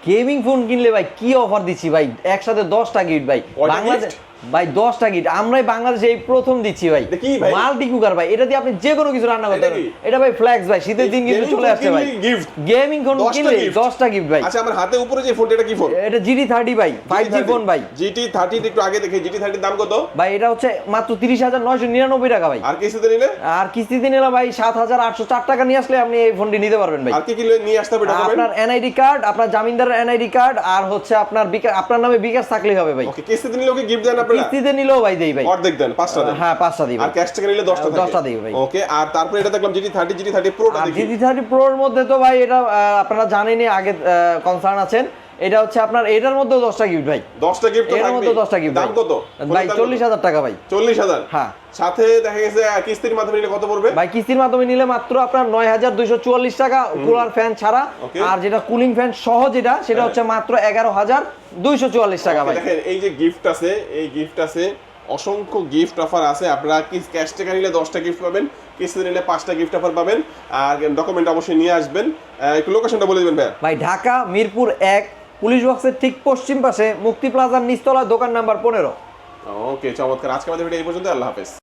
Gaming phone কিনলে ভাই কি অফার দিচ্ছি ভাই, একসাথে 10টা গিফট ভাই। বাংলাদেশ ভাই 10টা গিফট আমরাই বাংলাদেশে এই প্রথম দিচ্ছি ভাই। মাল্টি কুকার ভাই, এটা দিয়ে আপনি যে কোনো কিছু রান্না করতে পারবেন। এটা ভাই ফ্লেক্স ভাই, শীতের দিন কিন্তু চলে আসছে ভাই। গেমিং ফোন কিনলে 10টা গিফট ভাই। আচ্ছা আমার হাতে উপরে যে ফোনটা, এটা কি ফোন? এটা GT30 ভাই, 5G ফোন ভাই। GT30 একটু আগে দেখে, GT30 দাম কত ভাই? এটা হচ্ছে মাত্র 30,999 টাকা ভাই। আর কিস্তিতে নিলে? আর কিস্তিতে নিলে ভাই 7,804 টাকা নিয়ে আসলে আপনি এই ফোনটি নিতে পারবেন ভাই। আর কি কি নিয়ে আসতে হবে ডকুমেন্ট? আপনার এনআইডি কার্ড, আপনার জামিনদারের এনআইডি কার্ড, আর হচ্ছে আপনার আপনার নামে বিকাশ থাকলেই হবে ভাই। ওকে, কিস্তিতে নিলেও কি গিফট দেন আপনারা? কিস্তিতে নিলেও ভাই দেই ভাই। অর্ধেক দেন, 5টা দেন? হ্যাঁ 5টা দিই। আর ক্যাশ টাকা নিলে 10টা থাকে? 10টা দিই ভাই। ওকে, আর তারপরে এটা দেখলাম GT30 প্রোটা দেখি। GT30 প্রোর মধ্যে তো ভাই এটা আপনারা জানেনই, আগে কনসার্ন আছেন। এটা হচ্ছে আপনার এটার মধ্যে 10টা গিফট ভাই। 10টা গিফট তো থাকবে। এর মধ্যে 10টা গিফট। দাম কত ভাই? 40,000 টাকা ভাই। 40,000? হ্যাঁ। সাথে দেখা গেছে কিস্তির মাধ্যমে নিলে কত পড়বে ভাই? কিস্তির মাধ্যমে নিলে মাত্র আপনার 9,244 টাকা, কুলার ফ্যান ছাড়া। আর যেটা কুলিং ফ্যান সহ যেটা, সেটা হচ্ছে মাত্র 11,244 টাকা ভাই। দেখেন এই যে গিফট আছে, এই গিফট আছে, অসংখ্য গিফট অফার আছে। আপনারা কি ক্যাশ টাকা নিলে 10টা গিফট পাবেন, কিস্তি নিলে 5টা গিফট অফার পাবেন। আর ডকুমেন্ট অবশ্যই নিয়ে আসবেন। একটু লোকেশনটা বলে দিবেন ভাই। ভাই ঢাকা মিরপুর 1 পুলিশ বক্সের ঠিক পশ্চিম পাশে মুক্তি প্লাজার নিচতলা, দোকান নাম্বার 15। ওকে, চমৎকার। আজকে আমাদের ভিডিও এই পর্যন্ত। আল্লাহ হাফেজ।